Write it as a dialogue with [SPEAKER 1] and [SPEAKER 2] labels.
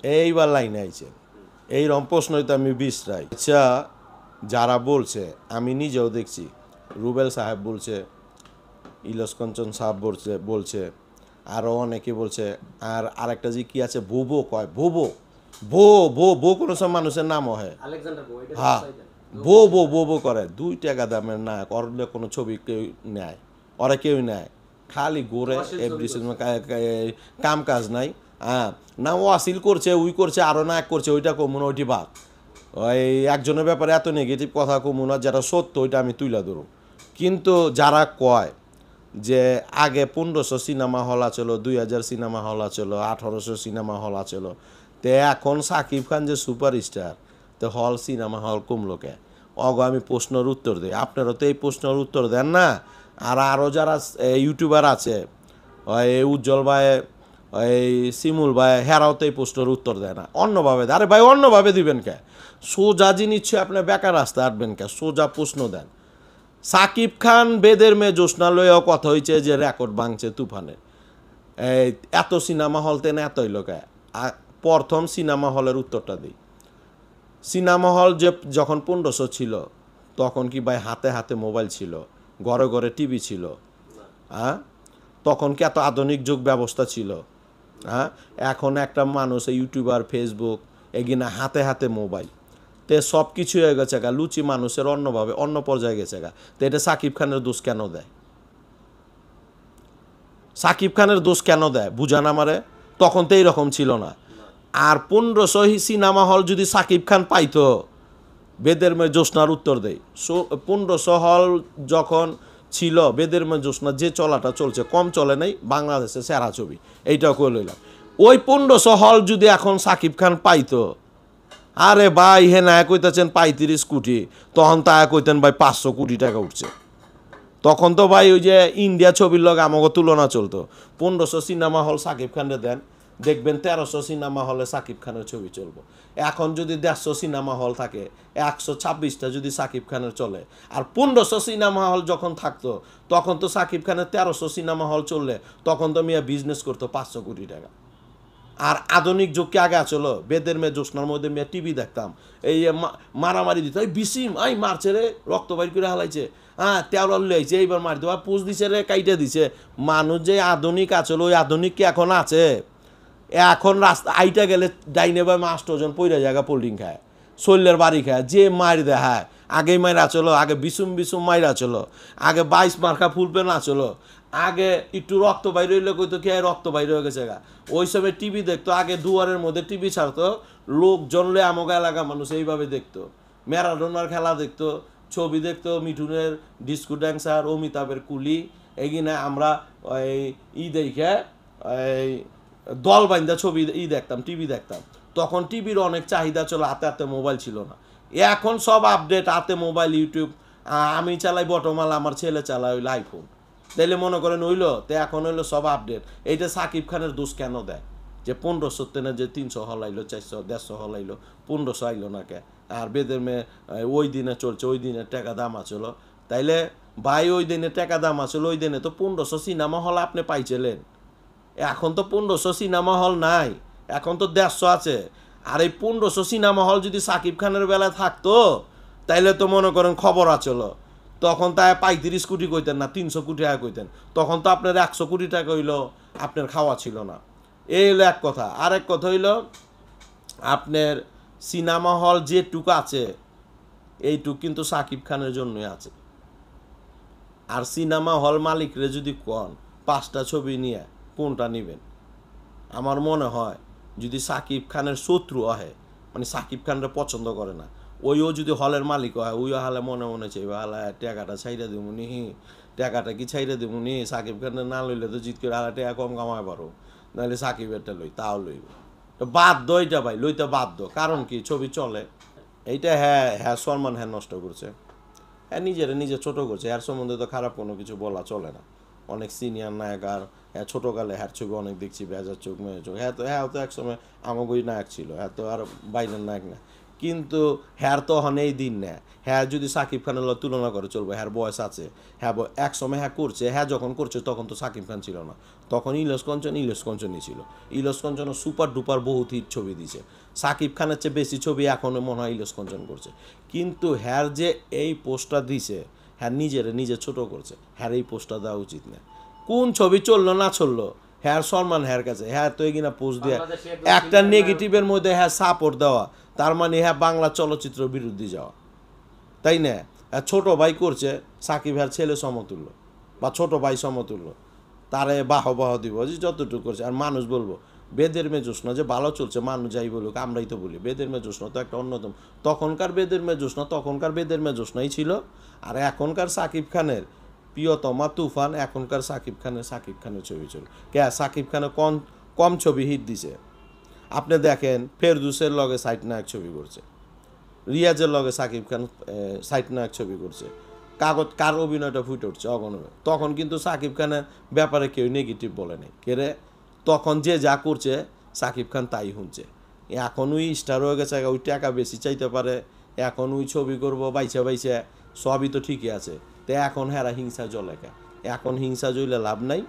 [SPEAKER 1] এইবার লাইনে আইছে এইরকম প্রশ্নই তো আমি বিশ্রাই। আচ্ছা, যারা বলছে আমি নিজেও দেখছি, রুবেল সাহেব বলছে, ইলস কাঞ্চন সাহেব বলছে আরও অনেকে বলছে, আর আরেকটা যে কি আছে ভোবো কয়, ভোবো ভো ভো ভো কোনো সব মানুষের নামও হয়, হ্যাঁ ভো ভো ভো ভো করে 2 টাকা দামের না করলে কোনো ছবি কেউ নেয়, ওরা কেউ নেয়, খালি ঘুরে কাম কাজ নাই। হ্যাঁ না ও আসিল করছে উই করছে আরও না এক করছে, ওইটা কমুন ওইটি ভাগ, ওই একজনের ব্যাপারে এত নেগেটিভ কথা কমুন, আর যারা সত্য ওইটা আমি তুলে ধরুন। কিন্তু যারা কয় যে আগে 1500 সিনেমা হল আছিল, 2000 সিনেমা হল আছিল, 1800 সিনেমা হল আছিল, তে এখন সাকিব খান যে সুপারস্টার, তো হল সিনেমা হল কমলোকে অগ আমি প্রশ্নের উত্তর দিই, আপনারা তো এই প্রশ্নের উত্তর দেন না। আর আরও যারা ইউটিউবার আছে, ওই উজ্জ্বল ভাই, ওই শিমুল ভাই, হেরাও তো এই প্রশ্নের উত্তর দেয় না, অন্যভাবে দেয়। আরে ভাই অন্যভাবে দিবেন কে? সোজা জিনিস আপনি বেকার রাস্তা আটবেন কে? সোজা প্রশ্ন দেন। সাকিব খান বেদের মেয়ে জ্যোৎস্না লয়েও কথা হয়েছে যে রেকর্ড ভাঙছে তুফানে, এত সিনেমা হল তেন এতই লোকে। প্রথম সিনেমা হলের উত্তরটা দিই, সিনেমা হল যে যখন 1500 ছিল তখন কি ভাই হাতে হাতে মোবাইল ছিল, ঘরে ঘরে টিভি ছিল? হ্যাঁ, তখন কি এত আধুনিক যুগ ব্যবস্থা ছিল? হ্যাঁ, এখন একটা মানুষ ইউটিউবার ফেসবুক এগিনা হাতে হাতে মোবাইল, তে সব কিছু হয়ে গেছে গা, লুচি মানুষের অন্যভাবে অন্য পর্যায়ে গেছে গা। তো এটা সাকিব খানের দোষ কেন দেয়? সাকিব খানের দোষ কেন দেয় বুঝান আমারে? তখন তো এইরকম ছিল না। আর 1500 সিনেমা হল যদি সাকিব খান পাইতো, বেদের মেয়ে জ্যোৎস্নার উত্তর দেয়, 1500 হল যখন ছিল বেদের মেয়ে জ্যোৎস্না যে চলাটা চলছে, কম চলে নাই, বাংলাদেশে সেরা ছবি, এইটাও করে লইলাম। ওই 1500 হল যদি এখন সাকিব খান পাইতো, আরে ভাই হে না কইতেছেন 35 কোটি, তখন তা কইতেন ভাই 500 কোটি টাকা উঠছে। তখন তো ভাই ওই যে ইন্ডিয়া ছবির লগে আমাকে তুলনা চলতো। 1500 সিনেমা হল সাকিব খানরে দেন, দেখবেন 1300 সিনেমা হলে সাকিব খানের ছবি চলবো। এখন যদি 150 সিনেমা হল থাকে, 126টা যদি সাকিব খানের চলে, আর 1500 সিনেমা হল যখন থাকতো তখন তো সাকিব খানের 1300 সিনেমা হল চললে তখন তো মিয়া বিজনেস করতো 500 কোটি টাকা। আর আধুনিক যুগকে আগে আসলো, বেদের মেয়ে জ্যোৎস্নার মধ্যে মেয়ে টিভি দেখতাম, এই মারামারি দিত, এই বিসিম আই মারছে রে, রক্ত বাইর করে হালাইছে, হ্যাঁ তেওরাল লইছে, এইবার মারি দেওয়া পুষ দিছে রে, কাইটে দিছে। মানুষ যে আধুনিক আছিল, ওই আধুনিক কি এখন আছে? এখন রাস্তা আইটা গেলে ডাইনে বা 5 জন পইরা জায়গা পোল্ডিং খায়, শৈলের বাড়ি খায়, যে মার দেখায় আগেই মাইরা চলো, আগে বিসুম বিসুম মাইরা চলো, আগে 22 মার্কা ফুলপে না চলো, আগে একটু রক্ত বাইর হইলে কইতো কি রক্ত বাইর হয়ে গেছে গা। ওই সময় টিভি দেখতো, আগে দুয়ারের মধ্যে টিভি ছাড়তো, লোকজন লে আমগা এলাকা মানুষ এইভাবে দেখতো, ম্যারাডোনার খেলা দেখতো, ছবি দেখতো, মিঠুনের ডিস্কো ড্যান্সার, অমিতাভের কুলি, এগিনে আমরা ওই দেখে এই দল বাইন্দা ছবি দেখতাম, টিভি দেখতাম। তখন টিভির অনেক চাহিদা ছিল, হাতে হাতে মোবাইল ছিল না। এখন সব আপডেট, হাতে মোবাইল, ইউটিউব, আমি চালাই বটমাল, আমার ছেলে চালায় হইলো আইফোন, তাইলে মনে করেন হইলো, তো এখন হইলো সব আপডেট। এইটা সাকিব খানের দোষ কেন দেয় যে 1500 তেনে যে 300 হল আইলো, 400 150 হল আইলো, 1500 আইলো না কে? আর বেদের মেয়ে ওই দিনে চলছে, ওই দিনে টাকা দাম আছিল, তাইলে ভাই ওই দিনে টাকা দাম আছিল, ওই দিনে তো 1500 সিনেমা হল আপনি পাইছিলেন। এখন তো 1500 সিনেমা হল নাই, এখন তো 150 আছে। আর এই 1500 সিনেমা হল যদি সাকিব খানের বেলায় থাকতো, তাইলে তো মনে করেন খবর আছিল, তখন তাই 35 কোটি কইতেন না, 300 কোটি টাকা কইতেন, তখন তো আপনার 100 কোটি টাকা হইলো আপনার খাওয়া ছিল না। এই হলো এক কথা। আরেক কথা হইলো আপনার সিনেমা হল যেটুকু আছে এইটুক কিন্তু সাকিব খানের জন্যই আছে। আর সিনেমা হল মালিকরে যদি কন 5টা ছবি নিয়ে কোনটা নেবেন, আমার মনে হয় যদি সাকিব খানের শত্রু হয়, মানে সাকিব খানরে পছন্দ করে না, ওইও যদি হলের মালিক হয়, ওই হলে মনে মনে চাইবে আলা টাকাটা ছাইড়া দেবো নি, টাকাটা কি ছাইড়া দেবো নি, সাকিব খানের না লইলে তো জিত করে আলা টাকা কম কামায় পারো, নাহলে সাকিবেরটা লই, তাও লইব। তো বাধ্য এটা ভাই, লইতে বাধ্য। কারণ কি, ছবি চলে। এইটা হ্যাঁ হ্যাঁ সলমান হ্যাঁ নষ্ট করছে, হ্যাঁ নিজে ছোট করছে, এর সম্বন্ধে তো খারাপ কোনো কিছু বলা চলে না। অনেক সিনিয়র নায়ক, আর হ্যাঁ ছোটোকালে হ্যার ছবি অনেক দেখছি, বেজার চোখ মেয়ে চোখ, হ্যাঁ তো একসময় আমাগোই নায়ক ছিল, হ্যাঁ তো আর বাইরের নায়ক না। কিন্তু হ্যার তো হন এই দিন না, হ্যাঁ যদি সাকিব খানের লগে তুলনা করে চলবে, হ্যার বয়স আছে, হ্যাঁ এক সময় হ্যাঁ করছে, হ্যাঁ যখন করছে তখন তো সাকিব খান ছিল না, তখন ইলিয়াস কাঞ্চনই ছিল। ইলিয়াস কাঞ্চন সুপার ডুপার বহুত হিট ছবি দিছে, সাকিব খানের চেয়ে বেশি ছবি এখনও মনে হয় ইলিয়াস কাঞ্চন করছে। কিন্তু হ্যার যে এই পোস্টটা দিছে, হ্যাঁ নিজে ছোট করছে, হ্যার এই পোস্টটা দেওয়া উচিত না। কোন ছবি চললো না চললো হ্যার সম্মান হ্যার কাছে, হ্যাঁ তো এগিনা পোস্ট দিয়ে একটা নেগেটিভের মধ্যে হ্যাঁ সাপোর্ট দেওয়া, তার মানে হ্যাঁ বাংলা চলচ্চিত্র বিরুদ্ধে যাওয়া, তাই না? ছোট ভাই করছে, সাকিব হ্যার ছেলে সমতুল্য বা ছোট ভাই সমতুল্য, তারে বাহ দিব যে যতটুকু করছে। আর মানুষ বলবো বেদের মেজোসনা যে ভালো চলছে, মানুষ যাই বলুক, আমরাই তো বলি বেদের মেজোসনা তো একটা অন্যতম, তখনকার বেদের মেজোসনাই ছিল। আর এখনকার সাকিব খানের প্রিয়তমা তুফান, এখনকার সাকিব খানের ছবি চল কে, সাকিব খানের কম ছবি হিট দিছে। আপনি দেখেন ফেরদুসের লগে সাইড নায়ক ছবি করছে, রিয়াজের লগে সাকিব খান সাইড নায়ক ছবি করছে, কার অভিনয়টা ফুটে উঠছে অগণবে। তখন কিন্তু সাকিব খানের ব্যাপারে কেউ নেগেটিভ বলে নাই, কেরে তখন যে যা করছে সাকিব খান তাই শুনছে। এখন ওই স্টার হয়ে গেছে, ওই টাকা বেশি চাইতে পারে, এখন ওই ছবি করবো বাইছে সবই তো ঠিকই আছে। তো এখন হেরা হিংসা জ্বলে, এখন হিংসা জ্বলে লাভ নাই।